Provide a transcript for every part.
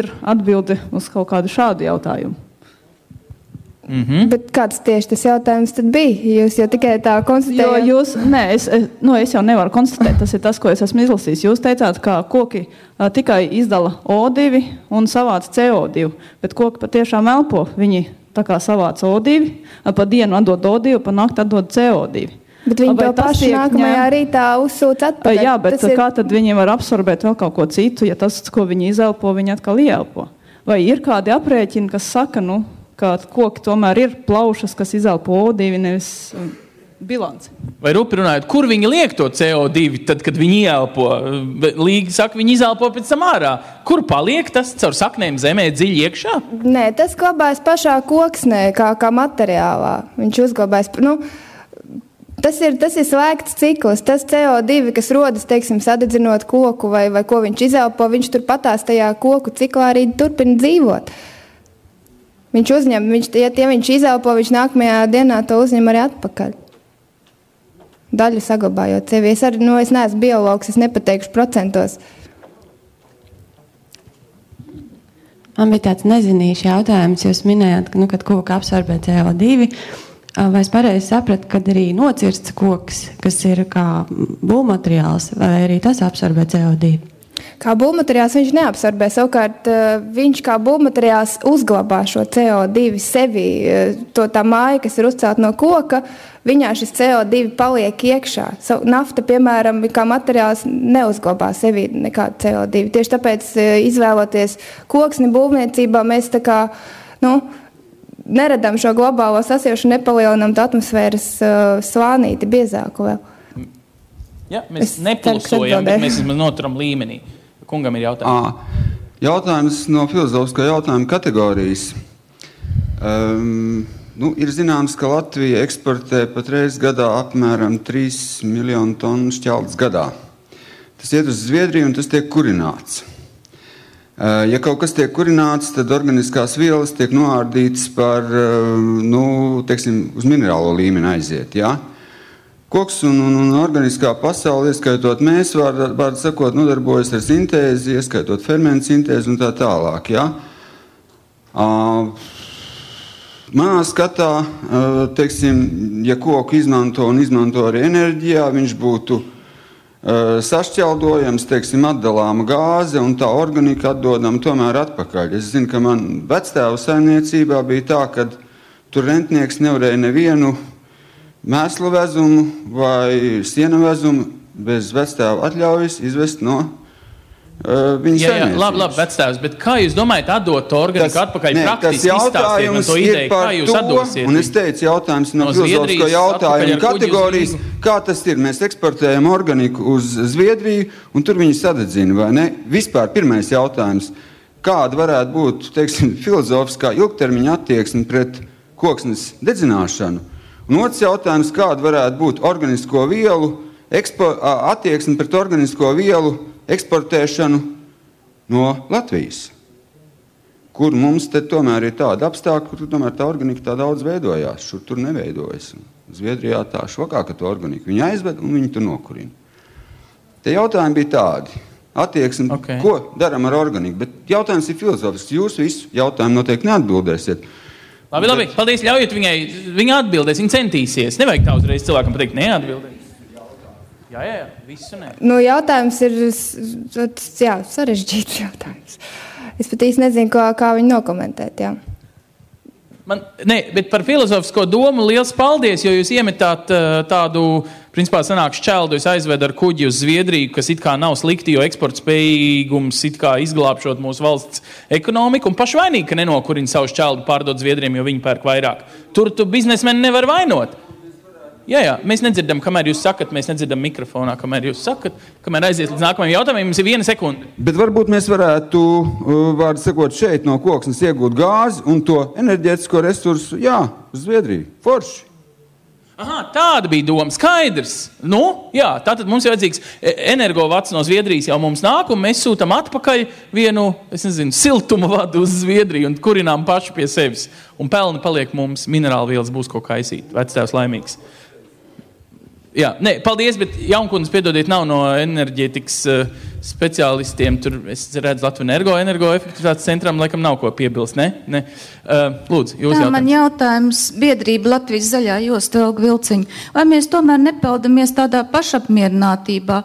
ir atbilde uz kaut kādu šādu jautājumu. Bet kāds tieši tas jautājums tad bija? Jūs jau tikai tā konstatējāt? Es jau nevaru konstatēt, tas ir tas, ko es esmu izlasījis. Jūs teicāt, ka koki tikai izdala O2 un savāc CO2, bet koki patiešām elpo. Viņi tā kā savāc O2, pa dienu atdod O2, pa nakti atdod CO2. Bet viņi to paši nākamajā rītā uzsūc atpakaļ. Jā, bet kā tad viņi var absorbēt vēl kaut ko citu, ja tas, ko viņi izelpo, viņi atkal ieelpo? Vai ir kādi aprēķini, kas saka, ka koki tomēr ir plaušas, kas izelpo O2, nevis bilanci? Vai rupi runājot, kur viņi liek to CO2, tad, kad viņi ieelpo? Līgi saka, viņi izelpo pēc tam ārā. Kur paliek tas caur saknēm zemē dziļi iekšā? Nē, tas glabājas pašā koksnē, kā materiālā. Viņš uzglabājas, tas ir slēgts cikls. Tas CO2, kas rodas, teiksim, sadedzinot koku vai ko viņš izelpo, viņš turpatās tajā koku ciklā arī turpina dzīvot. Viņš uzņem, ja viņš izelpo, viņš nākamajā dienā to uzņem arī atpakaļ. Daļu saglabājot sevi. Es neesmu biologs, es nepateikšu procentos. Man bija tāds nezinīšs jautājums. Jūs minējāt, ka, kad koka absorbē CO2, vai es pareizi sapratu, kad arī nocirsts koks, kas ir kā būvmateriāls, vai arī tas absorbē CO2? Kā būvmateriāls viņš neabsorbē, savukārt viņš kā būvmateriāls uzglabā šo CO2 sevi. Tā māja, kas ir uzcelta no koka, viņā šis CO2 paliek iekšā. Nafta, piemēram, kā materiāls neuzglabā sevi nekādu CO2. Tieši tāpēc, izvēloties koksni būvniecībā, mēs tā kā, neredam šo globālo sasilšanu, nepalielinam to atmosfēras slānīti biezāku vēl. Ja, mēs nepulsojam, bet mēs noturam līmenī. Kungam ir jautājums. Jautājums no filozofiskā jautājuma kategorijas. Ir zināms, ka Latvija eksportē patreiz gadā apmēram 3 miljonu tonu šķeldas gadā. Tas iet uz Zviedriju un tas tiek kurināts. Ja kaut kas tiek kurināts, tad organiskās vielas tiek noārdītas par, uz minerālo līmeni aiziet, jā? Koks un organiskā pasaule, ieskaitot mēs, var sakot, nodarbojas ar sintēzi, ieskaitot fermentu sintēzi un tā tālāk. Ja? Manā skatā, ja koku izmanto arī enerģijā, viņš būtu sašķeldojams, atdalāma gāze un tā organika atdodama tomēr atpakaļ. Es zinu, ka man vectēvu saimniecībā bija tā, ka tur rentnieks nevarēja nevienu mēslu vezumu vai siena vezumu bez vectēva atļaujas izvest no viņa saimniecības. Labi, vectēvs, bet kā jūs domājat atdot to organiku atpakaļ praktiski izstāstiet man to ideju, kā jūs atdosiet? Un es teicu, jautājums no filozofisko jautājumu kategorijas, kā tas ir? Mēs eksportējam organiku uz Zviedriju un tur viņi sadedzina, vai ne? Vispār pirmais jautājums, kāda varētu būt, filozofiskā ilgtermiņa attieksme pret koksnes dedzināšanu? Un otrs jautājums, kāda varētu būt organisko vielu attieksme pret organisko vielu eksportēšanu no Latvijas, kur mums te tomēr ir tāda apstākļa, kur tomēr tā organika tā daudz veidojās, šur tur neveidojas. Zviedrijā tā švakāka to organiku. Viņi aizved un viņi tur nokurina. Te jautājumi bija tādi. Attieksme, ko daram ar organiku, bet jautājums ir filozofisks. Jūs visu jautājumu noteikti neatbildēsiet. Labi, paldies, ļaujiet viņai, viņa atbildēs, viņa centīsies. Nevajag tā uzreiz cilvēkam pateikt, neatbildēt. Jā, visu ne. Jautājums ir, sarežģīts jautājums. Es pat īsti nezinu, kā viņu nokomentēt, jā. Bet par filozofisko domu liels paldies, jo jūs iemetāt tādu, principā sanāk šķeldu, jūs aizved ar kuģi uz Zviedriju, kas it kā nav slikti, jo eksporta spējīgums it kā izglābšot mūsu valsts ekonomiku, un pašvainīgi, ka nenokurina savu šķeldu pārdot Zviedriem, jo viņi pērk vairāk. Tur tu biznesmeni nevar vainot. Jā, mēs nedzirdam, kamēr jūs sakat, mēs nedzirdam mikrofonā, kamēr jūs sakat, kamēr aiziet līdz nākamajam jautājumam, mums ir 1 sekunde. Bet varbūt mēs varētu, vārdu sakot, šeit no koksnes iegūt gāzi un to enerģētisko resursu, uz Zviedriju. Forši. Aha, tāda bija doma, skaidrs. Tātad mums ir vajadzīgs energovats no Zviedrijas jau mums nāk, un mēs sūtam atpakaļ vienu, siltuma vadu uz Zviedriju un kurinām paši pie sevis. Un pelni paliek mums, minerālvielas būs ko kaisīt. Vectēvs laimīgs. Jā, paldies, bet Jaunkundze, piedodiet, nav no enerģētikas speciālistiem. Tur es redzu Latvijas energoefektivitātes centram, laikam nav ko piebilst, ne? Lūdzu, jūs jautājums. Man jautājums biedrība Latvijas zaļā josta Elga Vilciņa. Vai mēs tomēr nepeldamies tādā pašapmierinātībā?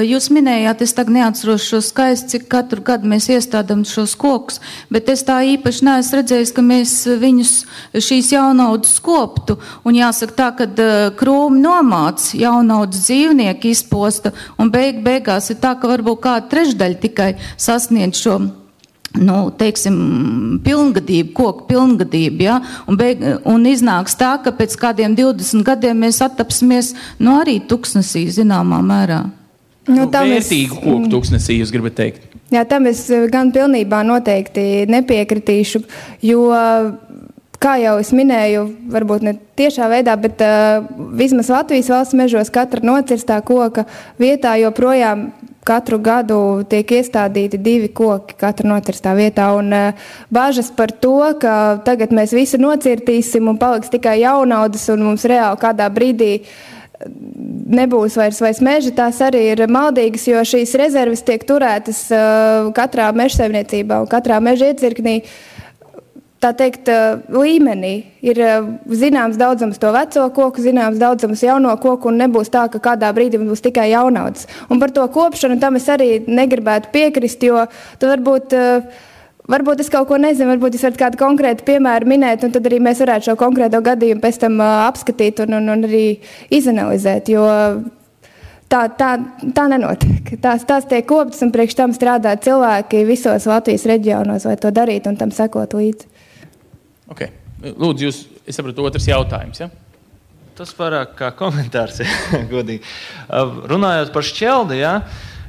Jūs minējāt, es tagad neatceros šo skaistu, cik katru gadu mēs iestādām šos kokus, bet es tā īpaši neesmu redzējis, ka mēs viņus šīs jaunaudas skoptu. Un jāsaka tā, ka krūmi nomāc, jaunaudas dzīvnieki izposta, un beigās ir tā, ka varbūt kāda trešdaļa tikai sasniedz šo, teiksim, pilngadību, koku pilngadību, ja? Un iznāks tā, ka pēc kādiem 20 gadiem mēs attapsimies, arī tuksnesī, zināmā mērā. Vērtīgu koku tuksnesī, jūs gribat teikt? Jā, tam es gan pilnībā noteikti nepiekritīšu, jo, kā jau es minēju, varbūt ne tiešā veidā, bet vismaz Latvijas valsts mežos katra nocirstā koka vietā joprojām katru gadu tiek iestādīti 2 koki katra nocirstā vietā. Un bažas par to, ka tagad mēs visu nocirtīsim un paliks tikai jaunaudas un mums reāli kādā brīdī nebūs vairs meža, tās arī ir maldīgas, jo šīs rezerves tiek turētas katrā mežsaimniecībā un katrā meža iecirknī. Tā teikt, līmenī ir zināms daudzums to veco koku, zināms daudzums jauno koku, un nebūs tā, ka kādā brīdī būs tikai jaunaudas. Un par to kopšanu tam es arī negribētu piekrist, jo tu varbūt es kaut ko nezinu, varbūt jūs varat kādu konkrētu piemēru minēt, un tad arī mēs varētu šo konkrēto gadījumu pēc tam apskatīt un arī izanalizēt, jo tā nenotiek. Tās tiek koptas, un priekš tam strādā cilvēki visos Latvijas reģionos, vai to darīt un tam sekot līdzi. Okay. Lūdzu, es sapratu, otrs jautājums, ja? Tas vairāk kā komentārs, ja, godīgi. Runājot par šķeldi, ja,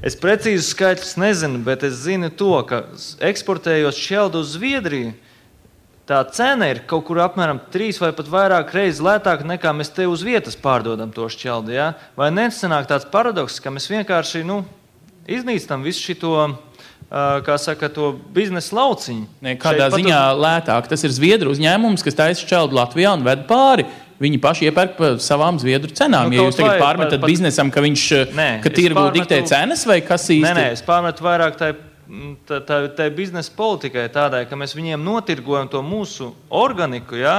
es precīzi skaitļus nezinu, bet es zinu to, ka eksportējot šķeldu uz Zviedriju, tā cena ir kaut kur apmēram 3 vai pat vairāk reizes lētāka nekā mēs te uz vietas pārdodam to šķeldi, ja? Vai nesanāk tāds paradoks, ka mēs vienkārši, iznīstam visu šito, kā saka, to biznesa lauciņu. Kādā ziņā lētāk? Tas ir Zviedru uzņēmums, kas taisa šķeldu Latvijā un ved pāri. Viņi paši iepērk par savām Zviedru cenām. Ja jūs tagad pārmetat biznesam, ka tirgu diktē cenas, vai kas īsti? Nē, es pārmetu vairāk tai biznesa politikai tādai, ka mēs viņiem notirgojam to mūsu organiku, ja,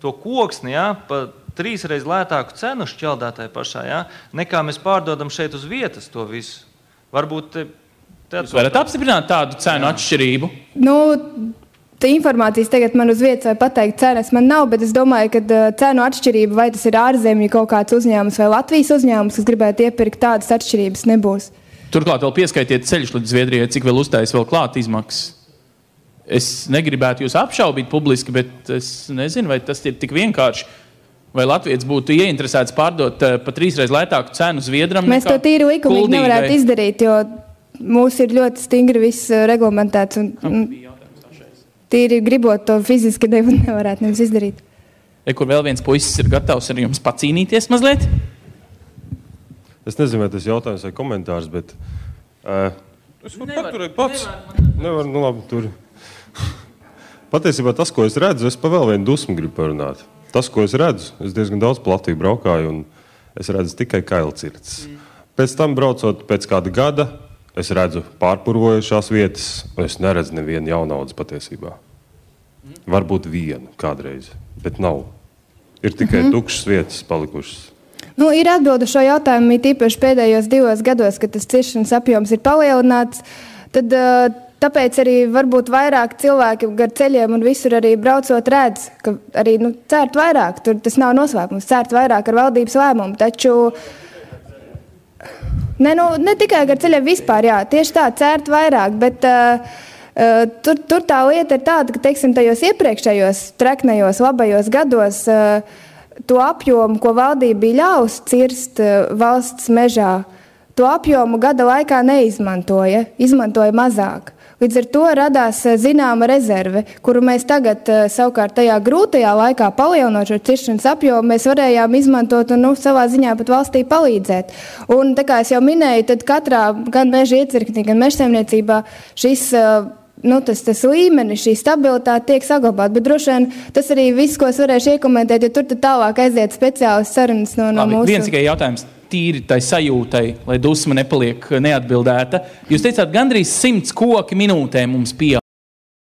to koksni, ja, pa 3 reizes lētāku cenu šķeldātai pašā, ja, nekā mēs pārdodam šeit uz vietas to visu. Varbūt jūs varat apstiprināt tādu cenu atšķirību? Informācijas tagad man uz vietas vai pateikt cenas man nav, bet es domāju, ka cenu atšķirība, vai tas ir ārzemju kaut kāds uzņēmums vai Latvijas uzņēmums, kas gribētu iepirkt, tādas atšķirības nebūs. Turklāt vēl pieskaitiet ceļš līdz Zviedrijai, cik vēl uztais vēl klāt izmaksas. Es negribētu jūs apšaubīt publiski, bet es nezinu, vai tas ir tik vienkārši. Vai Latvijas būtu ieinteresēts pārdot pa 3 reizes lētāku cenu Zviedram? Mēs to tīri likumīgi nevarētu izdarīt, jo mūs ir ļoti stingri viss reglamentēts un tīri gribot to fiziski nevarētu nevis izdarīt. Kur vēl viens puisis ir gatavs ar jums pacīnīties mazliet? Es nezinu, vai tas jautājums vai komentārs, bet es varu paturēt pats. Nevar, labi, tur. Patiesībā tas, ko es redzu, es pa vēl vienu dusmu gribu parunāt. Tas, ko es redzu, es diezgan daudz Latviju braukāju, un es redzu tikai kailcirts. Pēc tam braucot pēc kāda gada, es redzu pārpurvojušās vietas, un es neredzu nevienu jaunaudas patiesībā. Varbūt vienu kādreiz, bet nav. Ir tikai tukšas vietas palikušas. Ir atbilde šo jautājumu, tīpaši pēdējos 2 gados, kad tas ciršanas apjoms ir palielināts, tad tāpēc arī varbūt vairāk cilvēki gar ceļiem un visur arī braucot redz, ka arī cērt vairāk, tur tas nav noslēpums, cērt vairāk ar valdības lēmumu, taču ne tikai gar ceļiem vispār, jā, tieši tā, cērt vairāk, bet tur tā lieta ir tāda, ka, teiksim, tajos iepriekšējos treknējos, labajos gados to apjomu, ko valdība bija ļaus cirst valsts mežā, to apjomu gada laikā neizmantoja, izmantoja mazāk. Līdz ar to radās zināma rezerve, kuru mēs tagad savukārt tajā grūtajā laikā palielinot šo ciršanas apjomu, mēs varējām izmantot un savā ziņā pat valstī palīdzēt. Un tā kā es jau minēju, tad katrā gan meža iecirknī, gan mežsaimniecībā šis tas līmenis, šī stabilitāte tiek saglabāta, bet droši vien tas arī viss, ko es varēšu iekomentēt, jo tur tad tālāk aiziet speciālas sarunas no mūsu. Viens tikai jautājums. tīri tai sajūtai, lai dusma nepaliek neatbildēta. Jūs teicāt, gandrīz 100 koki minūtē mums pieaug.